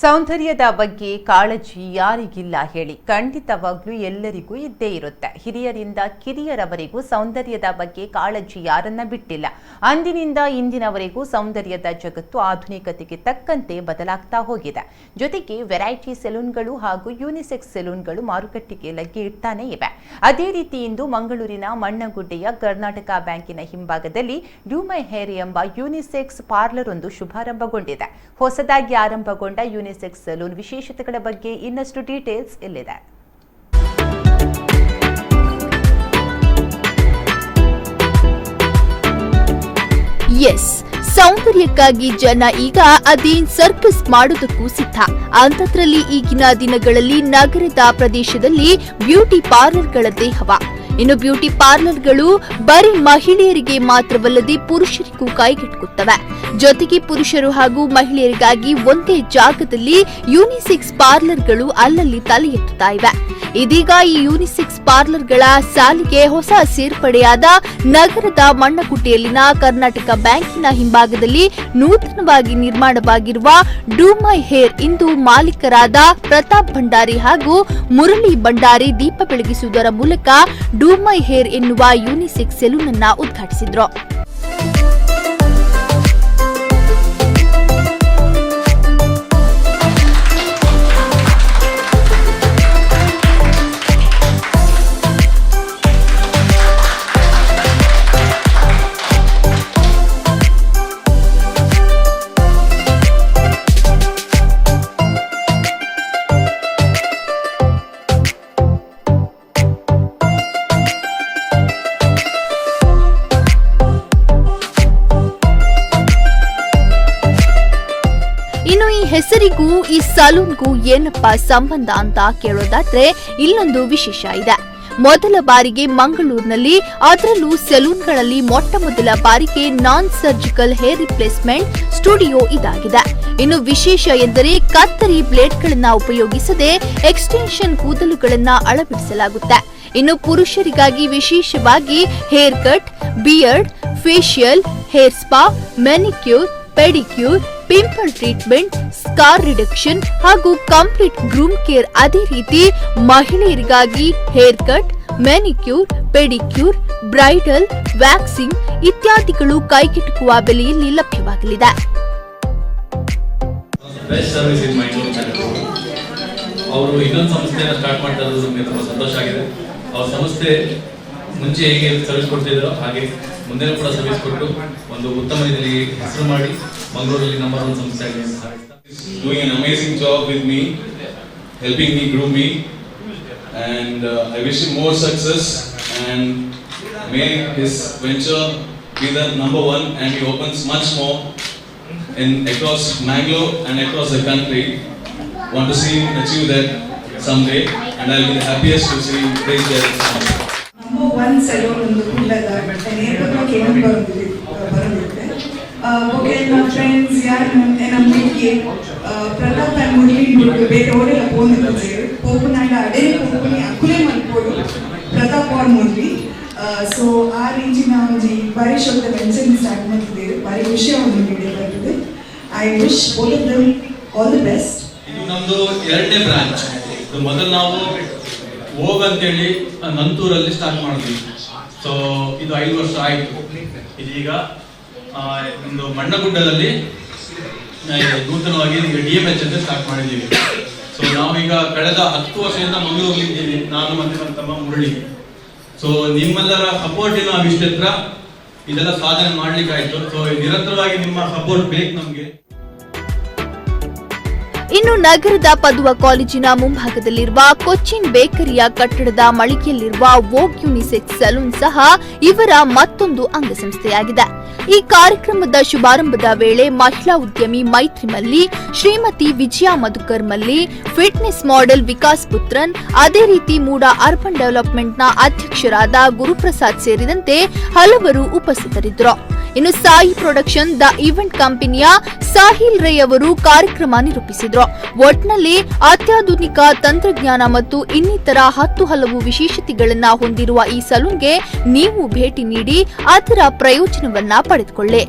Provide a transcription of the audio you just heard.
ಸೌಂದರ್ಯದ ಬಗ್ಗೆ ಕಾಳಜಿ ಯಾರಿಗಿಲ್ಲ ಹೇಳಿ? ಖಂಡಿತವಾಗ್ಲೂ ಎಲ್ಲರಿಗೂ ಇದ್ದೇ ಇರುತ್ತೆ. ಹಿರಿಯರಿಂದ ಕಿರಿಯರವರೆಗೂ ಸೌಂದರ್ಯದ ಬಗ್ಗೆ ಕಾಳಜಿ ಯಾರನ್ನ ಬಿಟ್ಟಿಲ್ಲ. ಅಂದಿನಿಂದ ಇಂದಿನವರೆಗೂ ಸೌಂದರ್ಯದ ಜಗತ್ತು ಆಧುನಿಕತೆಗೆ ತಕ್ಕಂತೆ ಬದಲಾಗ್ತಾ ಹೋಗಿದೆ. ಜೊತೆಗೆ ವೆರೈಟಿ ಸೆಲೂನ್ಗಳು ಹಾಗೂ ಯೂನಿಸೆಕ್ಸ್ ಸೆಲೂನ್ಗಳು ಮಾರುಕಟ್ಟೆಗೆ ಲಗ್ಗೆ ಇಡ್ತಾನೆ ಇವೆ. ಅದೇ ರೀತಿ ಇಂದು ಮಂಗಳೂರಿನ ಮಣ್ಣಗುಡ್ಡೆಯ ಕರ್ನಾಟಕ ಬ್ಯಾಂಕಿನ ಹಿಂಭಾಗದಲ್ಲಿ ಡ್ಯೂ ಮೈ ಹೇರ್ ಎಂಬ ಯೂನಿಸೆಕ್ಸ್ ಪಾರ್ಲರ್ ಒಂದು ಶುಭಾರಂಭಗೊಂಡಿದೆ. ಹೊಸದಾಗಿ ಆರಂಭಗೊಂಡ ಯೂನಿಸೆಕ್ಸ್ ಸಲೂನ್ ವಿಶೇಷತೆಗಳ ಬಗ್ಗೆ ಇನ್ನಷ್ಟು ಡೀಟೇಲ್ಸ್ ಇಲ್ಲಿದೆ. ಎಸ್, ಸೌಂದರ್ಯಕ್ಕಾಗಿ ಜನ ಈಗ ಅದೇನ್ ಸರ್ಕಸ್ ಮಾಡೋದಕ್ಕೂ ಸಿದ್ಧ. ಅಂಥದ್ರಲ್ಲಿ ಈಗಿನ ದಿನಗಳಲ್ಲಿ ನಗರದ ಪ್ರದೇಶದಲ್ಲಿ ಬ್ಯೂಟಿ ಪಾರ್ಲರ್ಗಳದ್ದೇ ಹವಾ. ಇನ್ನು ಬ್ಯೂಟಿ ಪಾರ್ಲರ್ಗಳು ಬರೀ ಮಹಿಳೆಯರಿಗೆ ಮಾತ್ರವಲ್ಲದೆ ಪುರುಷರಿಗೂ ಕೈಗೆಟುಕುತ್ತವೆ. ಜೊತೆಗೆ ಪುರುಷರು ಹಾಗೂ ಮಹಿಳೆಯರಿಗಾಗಿ ಒಂದೇ ಜಾಗದಲ್ಲಿ ಯೂನಿಸೆಕ್ಸ್ ಪಾರ್ಲರ್ಗಳು ಅಲ್ಲಲ್ಲಿ ತಲೆ ಎತ್ತುತ್ತಾ ಇವೆ. ಇದೀಗ ಈ ಯೂನಿಸೆಕ್ಸ್ ಪಾರ್ಲರ್ಗಳ ಸಾಲಿಗೆ ಹೊಸ ಸೇರ್ಪಡೆಯಾದ ನಗರದ ಮಣ್ಣಗುಡ್ಡೆಯಲ್ಲಿನ ಕರ್ನಾಟಕ ಬ್ಯಾಂಕಿನ ಹಿಂಭಾಗದಲ್ಲಿ ನೂತನವಾಗಿ ನಿರ್ಮಾಣವಾಗಿರುವ ಡ್ಯೂ ಮೈ ಹೇರ್ ಇಂದು ಮಾಲೀಕರಾದ ಪ್ರತಾಪ್ ಭಂಡಾರಿ ಹಾಗೂ ಮುರಳಿ ಭಂಡಾರಿ ದೀಪ ಬೆಳಗಿಸುವುದರ ಮೂಲಕ ಡ್ಯೂ ಮೈ ಹೇರ್ ಎನ್ನುವ ಯೂನಿಸೆಕ್ಸ್ ಸೆಲೂನ್ ಅನ್ನು ಉದ್ಘಾಟಿಸಿದ್ರು. ಇನ್ನು ಈ ಹೆಸರಿಗೂ ಈ ಸಲೂನ್ಗೂ ಏನಪ್ಪಾ ಸಂಬಂಧ ಅಂತ ಕೇಳೋದಾದ್ರೆ ಇಲ್ಲೊಂದು ವಿಶೇಷ ಇದೆ. ಮೊದಲ ಬಾರಿಗೆ ಮಂಗಳೂರಿನಲ್ಲಿ, ಅದರಲ್ಲೂ ಸೆಲೂನ್ಗಳಲ್ಲಿ ಮೊಟ್ಟಮೊದಲ ಬಾರಿಗೆ ನಾನ್ ಸರ್ಜಿಕಲ್ ಹೇರ್ ರಿಪ್ಲೇಸ್ಮೆಂಟ್ ಸ್ಟುಡಿಯೋ ಇದಾಗಿದೆ. ಇನ್ನು ವಿಶೇಷ ಎಂದರೆ ಕತ್ತರಿ ಬ್ಲೇಡ್ಗಳನ್ನ ಉಪಯೋಗಿಸದೆ ಎಕ್ಸ್ಟೆನ್ಷನ್ ಕೂದಲುಗಳನ್ನ ಅಳವಡಿಸಲಾಗುತ್ತೆ. ಇನ್ನು ಪುರುಷರಿಗಾಗಿ ವಿಶೇಷವಾಗಿ hair cut, beard, facial, hair spa, manicure, pedicure, pimple treatment, scar reduction ಹಾಗೂ ಕಂಪ್ಲೀಟ್ ಗ್ರೂಮ್ ಕೇರ್. ಅದೇ ರೀತಿ ಮಹಿಳೆಯರಿಗಾಗಿ hair cut, manicure, pedicure, bridal, waxing ಇತ್ಯಾದಿಗಳು ಕೈಗೆಟುಕುವ ಬೆಲೆಯಲ್ಲಿ ಲಭ್ಯವಾಗಲಿದೆ. ಅವರು ಇನ್ನೊಂದು ಸಂಸ್ಥೆಯನ್ನು ಸ್ಟಾರ್ಟ್ ಮಾಡ್ತಾ ಇರೋದು ನಮಗೆ ತುಂಬಾ ಸಂತೋಷ ಆಗಿದೆ. ಅವ್ರ ಸಂಸ್ಥೆ ಮುಂಚೆ ಹೇಗೆ ಸರ್ವಿಸ್ ಕೊಡ್ತಿದ್ರು ಹಾಗೆ ಮುಂದೆ ಕೂಡ ಸರ್ವಿಸ್ ಕೊಟ್ಟು ಒಂದು ಉತ್ತಮ ರೀತಿಯಲ್ಲಿ ಹೆಸರು ಮಾಡಿ ಮಂಗಳೂರಲ್ಲಿ ನಂಬರ್ 1 ಸಂಸ್ಥೆ ಆಗಿದೆ. Doing an amazing job with me, helping me groom me, and I wish him more success and may his venture be the number 1 and he opens much more across Mangalore and across the country. Want to see him achieve that someday, and I'll be the happiest to see him reach there someday. Number 1 salon on the Kullaga, and everyone came bರುತ್ತೆ. Okay ನನ್ನ friends ಯಾರು ನಮಗೆ Pratap and Murali ಬೇರೆ ಅವರೆಲ್ಲ ಪೋನಿದ್ದಾರೆ ಪೋಪನಾಗ ಅಡೇ ಪೋಪನಿ ಅಕ್ಕುಲೇ ಮಲ್ಪೋಡು ಪ್ರತಾಪ್ ಅವ್ರ Murali. So ಆ ರೇಂಜಿನ ಒಂದು ಬಾರಿ ಶಬ್ದ ವೆಂಚರ್ ಸ್ಟಾರ್ಟ್ ಮಾಡ್ತಿದ್ದೇವೆ. ಬಾರಿ ವಿಷಯ ಒಂದು ವಿಡಿಯೋ ಬರ್ತದೆ. I wish both of them all the best. ಇದು ನಮ್ದು 2ನೇ ಬ್ರಾಂಚ್. ಮೊದಲು ನಾವು ಹೋಗ್ ಅಂತೇಳಿ ನಂತೂರಲ್ಲಿ ಸ್ಟಾರ್ಟ್ ಮಾಡಿದ್ವಿ. ಸೊ ಇದು 5 ವರ್ಷ ಆಯಿತು. ಇದೀಗ ಒಂದು ಮಣ್ಣಗುಡ್ಡದಲ್ಲಿ ನೂತನವಾಗಿ DMH ಅಂತ ಸ್ಟಾರ್ಟ್ ಮಾಡಿದ್ದೀವಿ. ಸೊ ನಾವೀಗ ಕಳೆದ 10 ವರ್ಷದಿಂದ ಮಂಗಳೂರಲ್ಲಿ ಇದ್ದೀವಿ, ನಾನು ಮತ್ತೆ ನನ್ನ ತಮ್ಮ ಮುರಳಿ. ಸೊ ನಿಮ್ಮೆಲ್ಲರ ಸಪೋರ್ಟಿನ ನಾವಿಷ್ಟೆತ್ರ ಇದೆಲ್ಲ ಸಾಧನೆ ಮಾಡ್ಲಿಕ್ಕಾಯ್ತು. ಸೊ ನಿರಂತರವಾಗಿ ನಿಮ್ಮ ಸಪೋರ್ಟ್ ಬೇಕು ನಮ್ಗೆ. ಇನ್ನು ನಗರದ ಪದುವ ಕಾಲೇಜಿನ ಮುಂಭಾಗದಲ್ಲಿರುವ ಕೊಚ್ಚಿನ್ ಬೇಕರಿಯ ಕಟ್ಟಡದ ಮಳಿಗೆಯಲ್ಲಿರುವ ವೋಗ್ ಯೂನಿಸೆಕ್ಸ್ ಸಲೂನ್ ಸಹ ಇವರ ಮತ್ತೊಂದು ಅಂಗಸಂಸ್ಥೆಯಾಗಿದೆ. ಈ ಕಾರ್ಯಕ್ರಮದ ಶುಭಾರಂಭದ ವೇಳೆ ಮಹಿಳಾ ಉದ್ಯಮಿ ಮೈತ್ರಿ ಮಲ್ಲಿ, ಶ್ರೀಮತಿ ವಿಜಯ ಮಧುಕರ್ ಮಲ್ಲಿ, ಫಿಟ್ನೆಸ್ ಮಾಡೆಲ್ ವಿಕಾಸ್ ಪುತ್ರನ್, ಅದೇ ರೀತಿ ಮೂಡಾ ಅರ್ಬನ್ ಡೆವಲಪ್ಮೆಂಟ್ನ ಅಧ್ಯಕ್ಷರಾದ ಗುರುಪ್ರಸಾದ್ ಸೇರಿದಂತೆ ಹಲವರು ಉಪಸ್ಥಿತರಿದ್ದರು. ಇನ್ನು ಸಾಯಿ ಪ್ರೊಡಕ್ಷನ್ ದ ಈವೆಂಟ್ ಕಂಪನಿಯ ಸಾಹಿಲ್ ರೈ ಅವರು ಕಾರ್ಯಕ್ರಮ ನಿರೂಪಿಸಿದ್ರು. ಒಟ್ನಲ್ಲಿ ಅತ್ಯಾಧುನಿಕ ತಂತ್ರಜ್ಞಾನ ಮತ್ತು ಇನ್ನಿತರ 10 ಹಲವು ವಿಶೇಷತೆಗಳನ್ನ ಹೊಂದಿರುವ ಈ ಸಲೂನ್ಗೆ ನೀವು ಭೇಟಿ ನೀಡಿ ಅದರ ಪ್ರಯೋಜನವನ್ನ ಪಡೆದುಕೊಳ್ಳಿ.